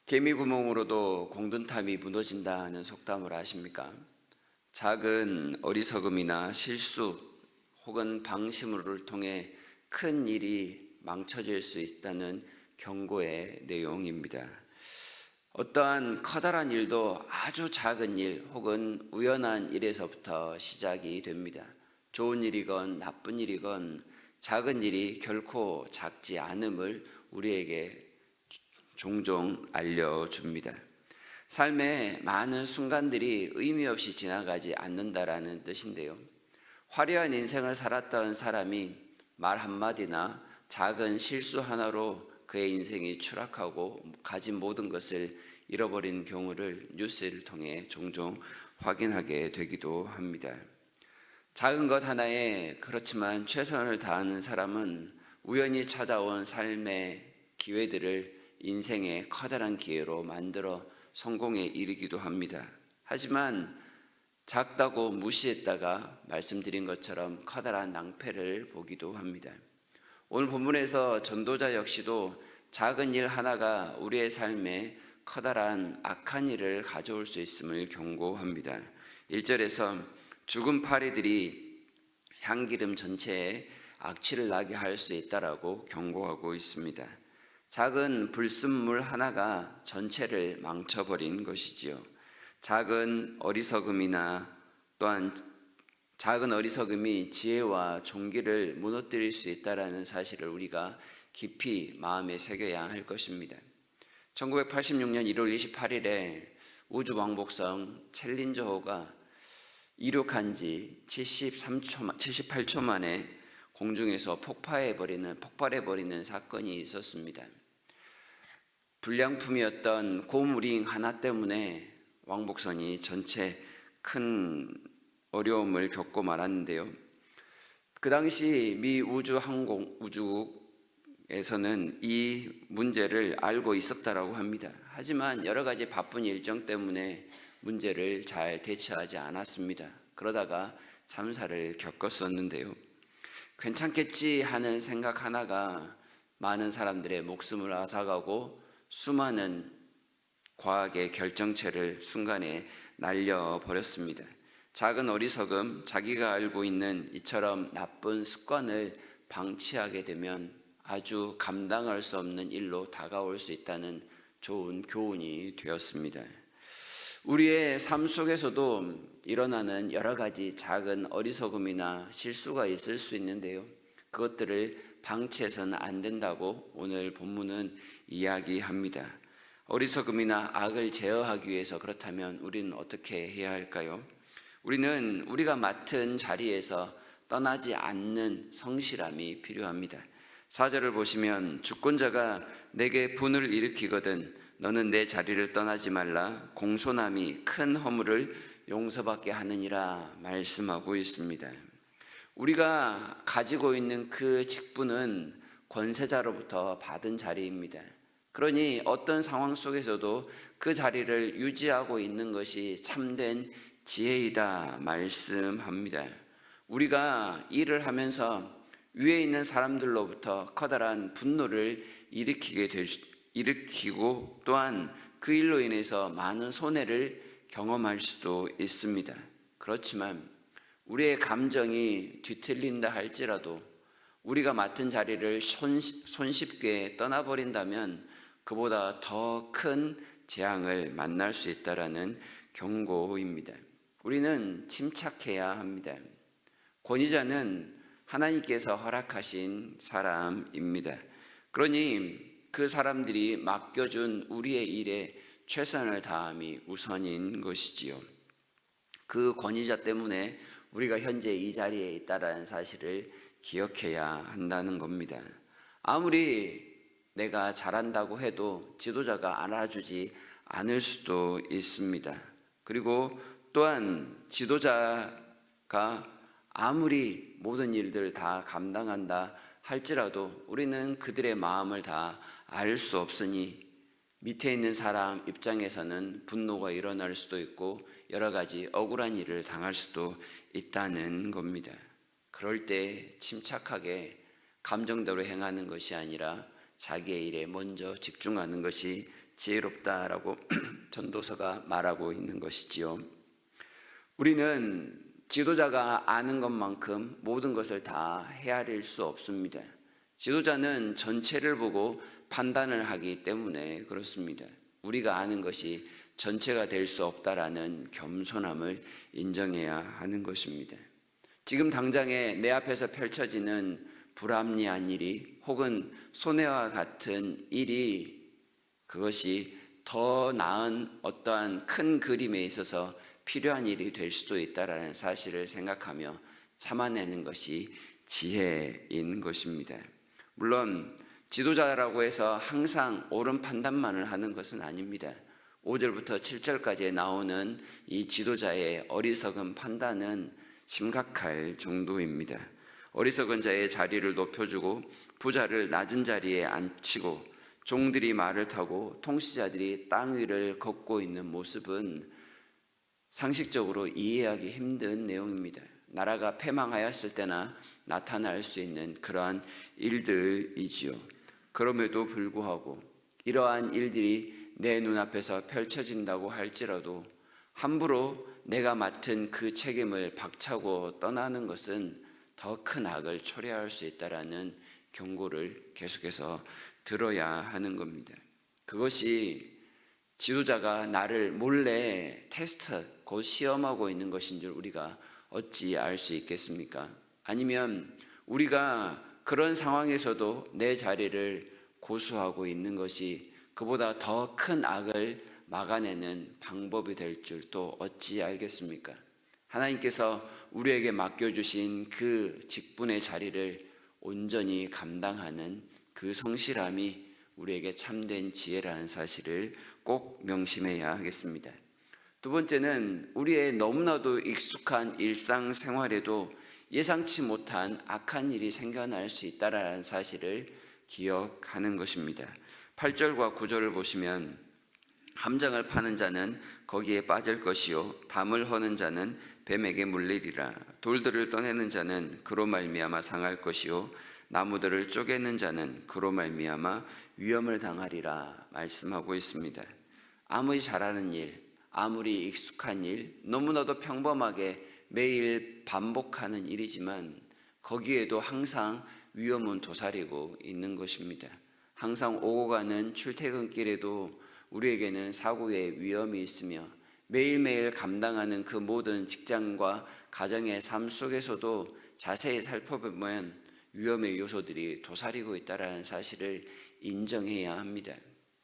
개미 구멍으로도 공든탑이 무너진다는 속담을 아십니까? 작은 어리석음이나 실수 혹은 방심을 통해 큰 일이 망쳐질 수 있다는 경고의 내용입니다. 어떠한 커다란 일도 아주 작은 일 혹은 우연한 일에서부터 시작이 됩니다. 좋은 일이건 나쁜 일이건 작은 일이 결코 작지 않음을 우리에게 종종 알려줍니다. 삶의 많은 순간들이 의미 없이 지나가지 않는다라는 뜻인데요. 화려한 인생을 살았던 사람이 말 한마디나 작은 실수 하나로 그의 인생이 추락하고 가진 모든 것을 잃어버린 경우를 뉴스를 통해 종종 확인하게 되기도 합니다. 작은 것 하나에 그렇지만 최선을 다하는 사람은 우연히 찾아온 삶의 기회들을 인생의 커다란 기회로 만들어 성공에 이르기도 합니다. 하지만 작다고 무시했다가 말씀드린 것처럼 커다란 낭패를 보기도 합니다. 오늘 본문에서 전도자 역시도 작은 일 하나가 우리의 삶에 커다란 악한 일을 가져올 수 있음을 경고합니다. 1절에서 죽은 파리들이 향기름 전체에 악취를 나게 할 수 있다라고 경고하고 있습니다. 작은 불순물 하나가 전체를 망쳐버린 것이지요. 작은 어리석음이나 또한 작은 어리석음이 지혜와 존귀를 무너뜨릴 수 있다는 사실을 우리가 깊이 마음에 새겨야 할 것입니다. 1986년 1월 28일에 우주왕복선 챌린저호가 이륙한 지 78초 만에 공중에서 폭발해버리는 사건이 있었습니다. 불량품이었던 고무링 하나 때문에 왕복선이 전체 큰 어려움을 겪고 말았는데요. 그 당시 미 우주국에서는 이 문제를 알고 있었다라고 합니다. 하지만 여러 가지 바쁜 일정 때문에 문제를 잘 대처하지 않았습니다. 그러다가 참사를 겪었었는데요. 괜찮겠지 하는 생각 하나가 많은 사람들의 목숨을 앗아가고 수많은 과학의 결정체를 순간에 날려버렸습니다. 작은 어리석음, 자기가 알고 있는 이처럼 나쁜 습관을 방치하게 되면 아주 감당할 수 없는 일로 다가올 수 있다는 좋은 교훈이 되었습니다. 우리의 삶 속에서도 일어나는 여러 가지 작은 어리석음이나 실수가 있을 수 있는데요. 그것들을 방치해서는 안 된다고 오늘 본문은 이야기합니다. 어리석음이나 악을 제어하기 위해서 그렇다면 우리는 어떻게 해야 할까요? 우리는 우리가 맡은 자리에서 떠나지 않는 성실함이 필요합니다. 4절을 보시면 주권자가 내게 분을 일으키거든 너는 내 자리를 떠나지 말라 공손함이 큰 허물을 용서받게 하느니라 말씀하고 있습니다. 우리가 가지고 있는 그 직분은 권세자로부터 받은 자리입니다. 그러니 어떤 상황 속에서도 그 자리를 유지하고 있는 것이 참된 지혜이다 말씀합니다. 우리가 일을 하면서 위에 있는 사람들로부터 커다란 분노를 일으키고 또한 그 일로 인해서 많은 손해를 경험할 수도 있습니다. 그렇지만 우리의 감정이 뒤틀린다 할지라도 우리가 맡은 자리를 손쉽게 떠나버린다면 그보다 더 큰 재앙을 만날 수 있다라는 경고입니다. 우리는 침착해야 합니다. 권위자는 하나님께서 허락하신 사람입니다. 그러니 그 사람들이 맡겨준 우리의 일에 최선을 다함이 우선인 것이지요. 그 권위자 때문에 우리가 현재 이 자리에 있다는 사실을 기억해야 한다는 겁니다. 아무리 내가 잘한다고 해도 지도자가 알아주지 않을 수도 있습니다. 그리고 또한 지도자가 아무리 모든 일들을 다 감당한다 할지라도 우리는 그들의 마음을 다 알 수 없으니 밑에 있는 사람 입장에서는 분노가 일어날 수도 있고 여러 가지 억울한 일을 당할 수도 있다는 겁니다. 그럴 때 침착하게 감정대로 행하는 것이 아니라 자기의 일에 먼저 집중하는 것이 지혜롭다라고 전도서가 말하고 있는 것이지요. 우리는 지도자가 아는 것만큼 모든 것을 다 헤아릴 수 없습니다. 지도자는 전체를 보고 판단을 하기 때문에 그렇습니다. 우리가 아는 것이 전체가 될 수 없다라는 겸손함을 인정해야 하는 것입니다. 지금 당장에 내 앞에서 펼쳐지는 불합리한 일이 혹은 손해와 같은 일이 그것이 더 나은 어떠한 큰 그림에 있어서 필요한 일이 될 수도 있다라는 사실을 생각하며 참아내는 것이 지혜인 것입니다. 물론 지도자라고 해서 항상 옳은 판단만을 하는 것은 아닙니다. 5절부터 7절까지 나오는 이 지도자의 어리석은 판단은 심각할 정도입니다. 어리석은 자의 자리를 높여주고 부자를 낮은 자리에 앉히고 종들이 말을 타고 통치자들이 땅 위를 걷고 있는 모습은 상식적으로 이해하기 힘든 내용입니다. 나라가 패망하였을 때나 나타날 수 있는 그러한 일들이지요. 그럼에도 불구하고 이러한 일들이 내 눈앞에서 펼쳐진다고 할지라도 함부로 내가 맡은 그 책임을 박차고 떠나는 것은 더 큰 악을 초래할 수 있다라는 경고를 계속해서 들어야 하는 겁니다. 그것이 지도자가 나를 몰래 테스트, 곧 시험하고 있는 것인 줄 우리가 어찌 알 수 있겠습니까? 아니면 우리가 그런 상황에서도 내 자리를 고수하고 있는 것이 그보다 더 큰 악을 막아내는 방법이 될 줄 또 어찌 알겠습니까? 하나님께서 우리에게 맡겨주신 그 직분의 자리를 온전히 감당하는 그 성실함이 우리에게 참된 지혜라는 사실을 꼭 명심해야 하겠습니다. 두 번째는 우리의 너무나도 익숙한 일상생활에도 예상치 못한 악한 일이 생겨날 수 있다는 사실을 기억하는 것입니다. 8절과 9절을 보시면 함정을 파는 자는 거기에 빠질 것이요 담을 허는 자는 뱀에게 물리리라. 돌들을 떠내는 자는 그로 말미암아 상할 것이요 나무들을 쪼개는 자는 그로 말미암아 위험을 당하리라 말씀하고 있습니다. 아무리 잘하는 일, 아무리 익숙한 일, 너무나도 평범하게 매일 반복하는 일이지만 거기에도 항상 위험은 도사리고 있는 것입니다. 항상 오고 가는 출퇴근길에도 우리에게는 사고의 위험이 있으며 매일매일 감당하는 그 모든 직장과 가정의 삶 속에서도 자세히 살펴보면 위험의 요소들이 도사리고 있다는 사실을 인정해야 합니다.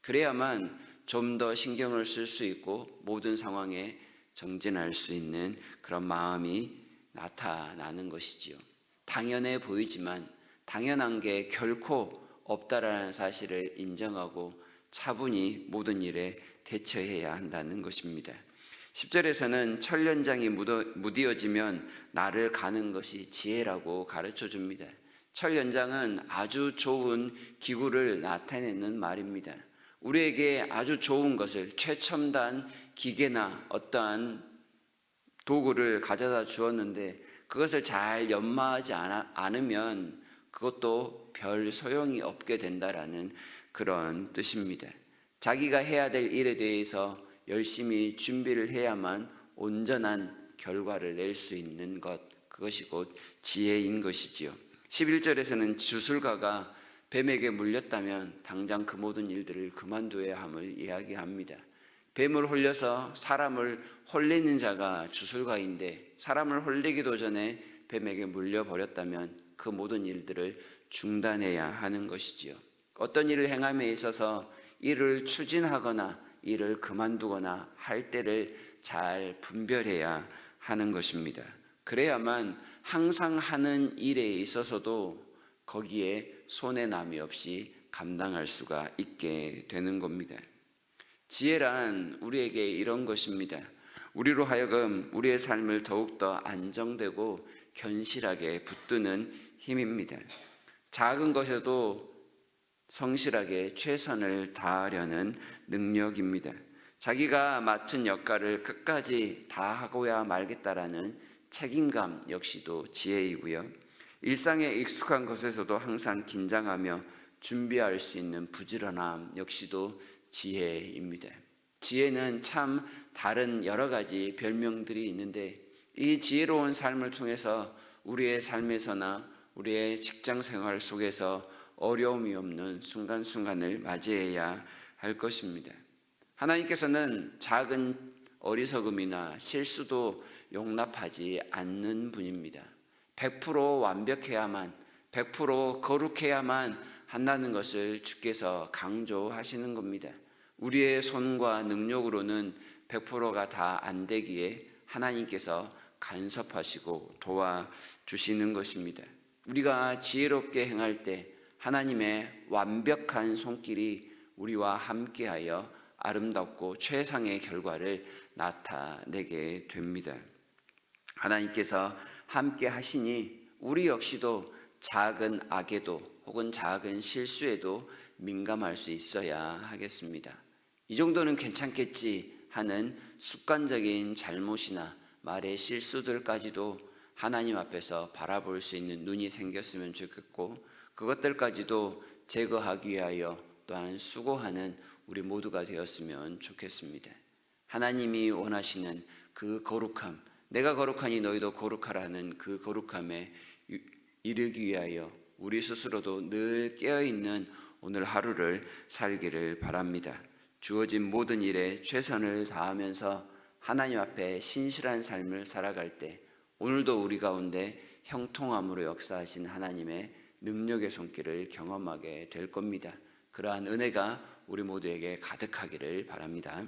그래야만 좀 더 신경을 쓸 수 있고 모든 상황에 정진할 수 있는 그런 마음이 나타나는 것이지요. 당연해 보이지만 당연한 게 결코 없다라는 사실을 인정하고 차분히 모든 일에 대처해야 한다는 것입니다. 10절에서는 철연장이 무디어지면 나를 가는 것이 지혜라고 가르쳐 줍니다. 철연장은 아주 좋은 기구를 나타내는 말입니다. 우리에게 아주 좋은 것을 최첨단 기계나 어떠한 도구를 가져다 주었는데 그것을 잘 연마하지 않으면 그것도 별 소용이 없게 된다라는 그런 뜻입니다. 자기가 해야 될 일에 대해서 열심히 준비를 해야만 온전한 결과를 낼 수 있는 것, 그것이 곧 지혜인 것이지요. 11절에서는 주술가가 뱀에게 물렸다면 당장 그 모든 일들을 그만둬야 함을 이야기합니다. 뱀을 홀려서 사람을 홀리는 자가 주술가인데 사람을 홀리기도 전에 뱀에게 물려버렸다면 그 모든 일들을 중단해야 하는 것이지요. 어떤 일을 행함에 있어서 일을 추진하거나 일을 그만두거나 할 때를 잘 분별해야 하는 것입니다. 그래야만 항상 하는 일에 있어서도 거기에 손해남이 없이 감당할 수가 있게 되는 겁니다. 지혜란 우리에게 이런 것입니다. 우리로 하여금 우리의 삶을 더욱더 안정되고 견실하게 붙드는 힘입니다. 작은 것에도 성실하게 최선을 다하려는 능력입니다. 자기가 맡은 역할을 끝까지 다하고야 말겠다라는 책임감 역시도 지혜이고요. 일상에 익숙한 것에서도 항상 긴장하며 준비할 수 있는 부지런함 역시도 지혜입니다. 지혜는 참 다른 여러 가지 별명들이 있는데 이 지혜로운 삶을 통해서 우리의 삶에서나 우리의 직장 생활 속에서 어려움이 없는 순간순간을 맞이해야 할 것입니다. 하나님께서는 작은 어리석음이나 실수도 용납하지 않는 분입니다. 100% 완벽해야만, 100% 거룩해야만 한다는 것을 주께서 강조하시는 겁니다. 우리의 손과 능력으로는 100%가 다 안 되기에 하나님께서 간섭하시고 도와주시는 것입니다. 우리가 지혜롭게 행할 때 하나님의 완벽한 손길이 우리와 함께하여 아름답고 최상의 결과를 나타내게 됩니다. 하나님께서 함께 하시니 우리 역시도 작은 악에도 혹은 작은 실수에도 민감할 수 있어야 하겠습니다. 이 정도는 괜찮겠지 하는 습관적인 잘못이나 말의 실수들까지도 하나님 앞에서 바라볼 수 있는 눈이 생겼으면 좋겠고, 그것들까지도 제거하기 위하여 또한 수고하는 우리 모두가 되었으면 좋겠습니다. 하나님이 원하시는 그 거룩함, 내가 거룩하니 너희도 거룩하라는 그 거룩함에 이르기 위하여 우리 스스로도 늘 깨어있는 오늘 하루를 살기를 바랍니다. 주어진 모든 일에 최선을 다하면서 하나님 앞에 신실한 삶을 살아갈 때 오늘도 우리 가운데 형통함으로 역사하신 하나님의 능력의 손길을 경험하게 될 겁니다. 그러한 은혜가 우리 모두에게 가득하기를 바랍니다.